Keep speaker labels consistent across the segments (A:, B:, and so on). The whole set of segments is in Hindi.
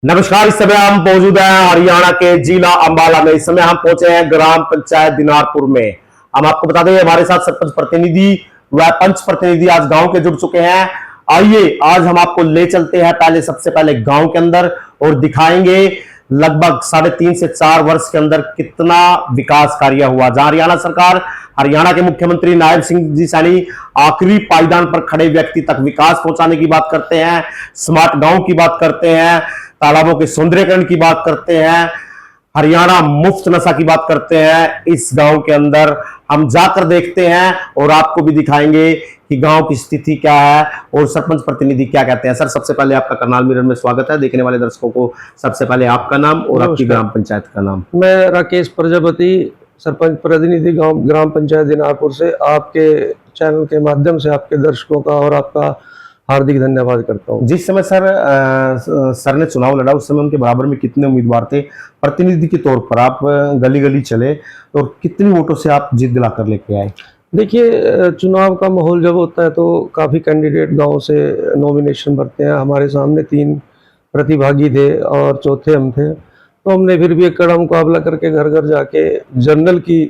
A: नमस्कार। इस समय हम मौजूद हैं हरियाणा के जिला अंबाला में। इस समय हम पहुंचे हैं ग्राम पंचायत दिनारपुर में। हम आपको बता दें हमारे साथ सरपंच प्रतिनिधि व पंच प्रतिनिधि आज गांव के जुड़ चुके हैं। आइए आज हम आपको ले चलते हैं सबसे पहले गांव के अंदर और दिखाएंगे लगभग 3.5 से 4 वर्ष के अंदर कितना विकास कार्य हुआ। जहां हरियाणा सरकार, हरियाणा के मुख्यमंत्री नायब सिंह जी सैनी आखिरी पायदान पर खड़े व्यक्ति तक विकास पहुंचाने की बात करते हैं, स्मार्ट गांव की बात करते हैं, तालाबों के सौंदर्यीकरण की बात करते हैं, हरियाणा मुफ्त नशा की बात करते हैं। इस गांव के अंदर हम जाकर देखते हैं और आपको भी दिखाएंगे कि गांव की स्थिति क्या है और सरपंच प्रतिनिधि क्या कहते हैं। सर, सबसे पहले आपका करनाल मिरर में स्वागत है। देखने वाले दर्शकों को सबसे पहले आपका नाम और आपकी ग्राम पंचायत का नाम।
B: मैं राकेश प्रजापति, सरपंच प्रतिनिधि गांव ग्राम पंचायत दिनारपुर से आपके चैनल के माध्यम से आपके दर्शकों का और आपका हार्दिक धन्यवाद करता हूं।
A: जिस समय सर ने चुनाव लड़ा उस समय उनके बराबर में कितने उम्मीदवार थे? प्रतिनिधि के तौर पर आप गली गली चले और कितनी वोटों से आप जीत दिलाकर लेके आए?
B: देखिए, चुनाव का माहौल जब होता है तो काफ़ी कैंडिडेट गांव से नॉमिनेशन भरते हैं। हमारे सामने 3 प्रतिभागी थे और चौथे हम थे, तो हमने फिर भी एक कड़ा मुकाबला करके घर घर जाके जनरल की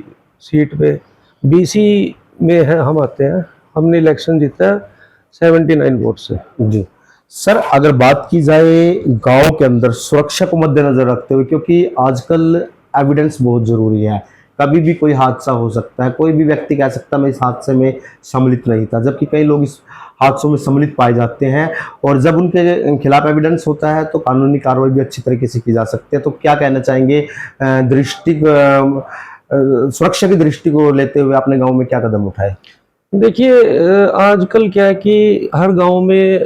B: सीट पे बीसी में है हम आते हैं, हमने इलेक्शन जीता है 79 वोट से।
A: जी सर, अगर बात की जाए गांव के अंदर सुरक्षा को मद्देनजर रखते हुए, क्योंकि आजकल एविडेंस बहुत जरूरी है, कभी भी कोई हादसा हो सकता है, कोई भी व्यक्ति कह सकता है मैं इस हादसे में सम्मिलित नहीं था, जबकि कई लोग इस हादसों में सम्मिलित पाए जाते हैं और जब उनके खिलाफ एविडेंस होता है तो कानूनी कार्रवाई भी अच्छी तरीके से की जा सकती है। तो क्या कहना चाहेंगे सुरक्षा की दृष्टि को लेते हुए आपने गाँव में क्या कदम उठाए?
B: देखिए, आजकल क्या है कि हर गांव में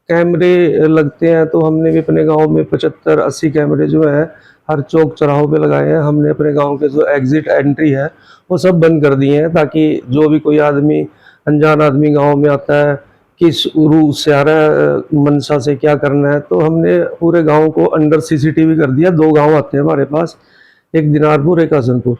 B: कैमरे लगते हैं, तो हमने भी अपने गांव में 75-80 कैमरे जो है हर चौक चौराहों पे लगाए हैं। हमने अपने गांव के जो एग्जिट एंट्री है वो सब बंद कर दिए हैं, ताकि जो भी कोई आदमी, अनजान आदमी गांव में आता है, किस रूह से आ रहा है, मंशा से क्या करना है, तो हमने पूरे गांव को अंडर सीसीटीवी कर दिया। 2 गांव आते हैं हमारे पास, एक दिनारपुर, एक हसनपुर।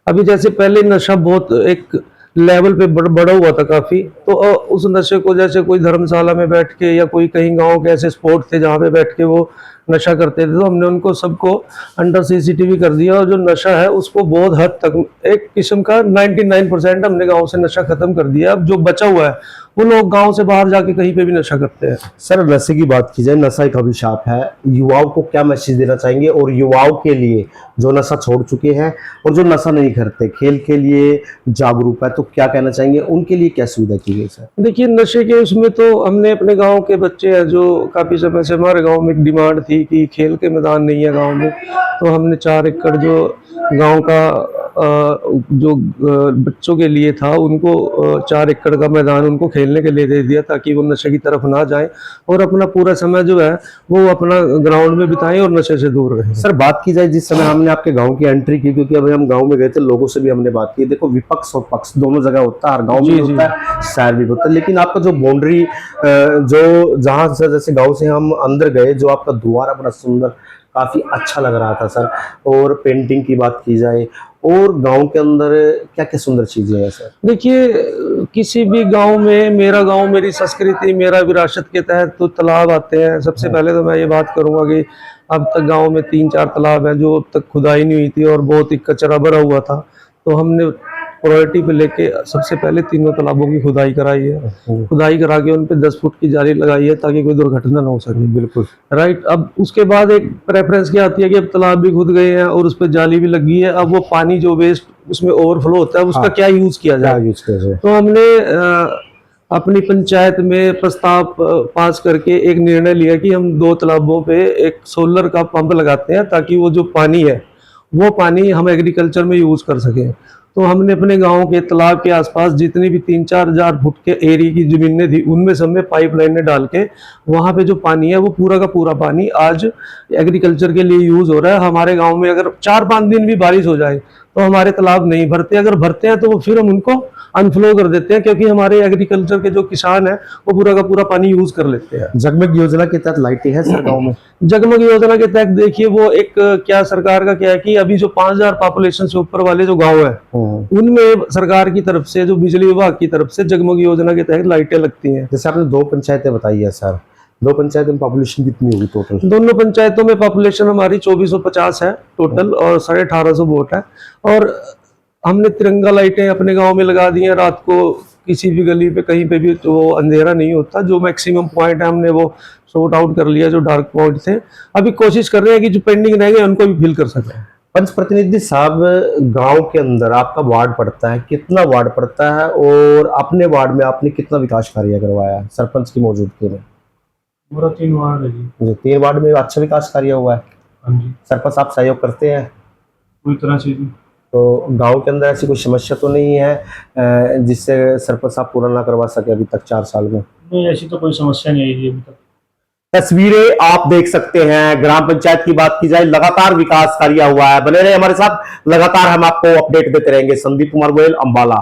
B: अभी जैसे पहले नशा बहुत एक लेवल पे बढ़ा हुआ था काफी, तो उस नशे को जैसे कोई धर्मशाला में बैठ के या कोई कहीं गांव के ऐसे स्पॉट थे जहाँ पे बैठ के वो नशा करते थे, तो हमने उनको सबको अंडर सीसीटीवी कर दिया और जो नशा है उसको बहुत हद तक, एक किस्म का 99% हमने गांव से नशा खत्म कर दिया। अब जो बचा हुआ है वो लोग गांव से बाहर जाके कहीं पे भी नशा करते हैं।
A: सर, नशे की बात की जाए, नशा एक अभिशाप है, युवाओं को क्या मैसेज देना चाहेंगे? और युवाओं के लिए जो नशा छोड़ चुके हैं और जो नशा नहीं करते, खेल के लिए जागरूक है, तो क्या कहना चाहेंगे? उनके लिए क्या सुविधा की गई सर?
B: देखिए, नशे के उसमें तो हमने अपने गांव के बच्चे हैं जो काफ़ी समय से, हमारे गांव में एक डिमांड थी कि खेल के मैदान नहीं है गांव में, तो हमने 4 एकड़ जो गांव का जो बच्चों के लिए था उनको 4 एकड़ का मैदान उनको खेलने के लिए दे दिया, ताकि वो नशे की तरफ ना जाएं और अपना पूरा समय जो है वो अपना ग्राउंड में बिताएं और नशे से दूर रहें।
A: सर, बात की जाए जिस समय हमने आपके गांव की एंट्री की, क्योंकि अभी हम गांव में गए थे, लोगों से भी हमने बात की, देखो विपक्ष और पक्ष दोनों जगह होता है, हर गांव में होता है, शहर भी होता है, लेकिन आपका जो बाउंड्री जो जहां से जैसे गांव से हम अंदर गए, जो आपका द्वार बड़ा सुंदर, काफी अच्छा लग रहा था सर। और पेंटिंग की बात की जाए और गांव के अंदर क्या क्या सुंदर चीजें हैं सर?
B: देखिए, किसी भी गांव में, मेरा गांव मेरी संस्कृति मेरा विरासत के तहत तो तालाब आते हैं। सबसे पहले तो मैं ये बात करूंगा कि अब तक गांव में 3-4 तालाब हैं जो अब तक खुदाई नहीं हुई थी और बहुत ही कचरा भरा हुआ था, तो हमने प्रायोरिटी पे लेके सबसे पहले 3 तालाबों की खुदाई कराई है। खुदाई करा के उन पे 10 फुट की जाली लगाई है ताकि कोई दुर्घटना ना हो सके।
A: बिल्कुल
B: राइट। अब उसके बाद एक प्रेफरेंस क्या आती है कि अब तालाब भी खुद गए हैं और उस पर जाली भी लगी है, अब वो पानी जो वेस्ट उसमें ओवरफ्लो होता है उसका क्या यूज किया जाए। तो हमने अपनी पंचायत में प्रस्ताव पास करके एक निर्णय लिया कि हम 2 तालाबों पे एक सोलर का पंप लगाते हैं, ताकि वो जो पानी है वो पानी हम एग्रीकल्चर में यूज कर सकें। तो हमने अपने गांव के तालाब के आसपास जितनी भी 3-4 हजार फुट के एरिया की जमीनें थी उनमें सब में पाइपलाइनें डाल के वहां पे जो पानी है वो पूरा का पूरा पानी आज एग्रीकल्चर के लिए यूज हो रहा है। हमारे गांव में अगर 4-5 दिन भी बारिश हो जाए तो हमारे तालाब नहीं भरते, अगर भरते हैं तो वो फिर हम उनको अनफ्लो कर देते हैं, क्योंकि हमारे एग्रीकल्चर के जो किसान हैं वो पूरा का पूरा पानी यूज कर लेते हैं।
A: जगमग योजना के तहत लाइटें हैं सर गांव में?
B: जगमग योजना के तहत देखिए, वो एक क्या सरकार का क्या है कि अभी जो 5000 पॉपुलेशन से ऊपर वाले जो गांव है उनमें सरकार की तरफ से, जो बिजली विभाग की तरफ से जगमग योजना के तहत लाइटें लगती हैं।
A: जैसे आपने 2 पंचायतें बताई है सर, दो पंचायत में पॉपुलेशन कितनी होगी टोटल?
B: दोनों पंचायतों में पॉपुलेशन हमारी 2450 है टोटल और 1850 वोट है। और हमने तिरंगा लाइटें अपने गांव में लगा दी हैं रात को, किसी भी गली पे कहीं पे भी तो अंधेरा नहीं होता। जो मैक्सिमम पॉइंट है हमने वो सॉर्ट आउट कर लिया, जो डार्क पॉइंट थे। अभी कोशिश कर रहे हैं कि जो पेंडिंग रह गए उनको भी फिल कर सकें।
A: पंच प्रतिनिधि साहब, गांव के अंदर आपका वार्ड पड़ता है, कितना वार्ड पड़ता है और अपने वार्ड में आपने कितना विकास कार्य करवाया है सरपंच की मौजूदगी में?
C: पूरा 3 वार्ड है जी।
A: जो 3 वार्ड में अच्छा विकास कार्य हुआ है।
C: हाँ जी,
A: सरपंच आप सहयोग करते हैं
C: पूरी तरह से जी।
A: तो गांव के अंदर ऐसी कोई समस्या तो नहीं है जिससे सरपंच साहब पूरा ना करवा सके अभी तक 4 साल में?
C: नहीं, ऐसी तो कोई समस्या नहीं आई जी अभी तक।
A: तस्वीरें आप देख सकते हैं। ग्राम पंचायत की बात की जाए, लगातार विकास कार्य हुआ है। बने रहे हमारे साथ, लगातार हम आपको अपडेट देते रहेंगे। संदीप कुमार गोयल, अंबाला।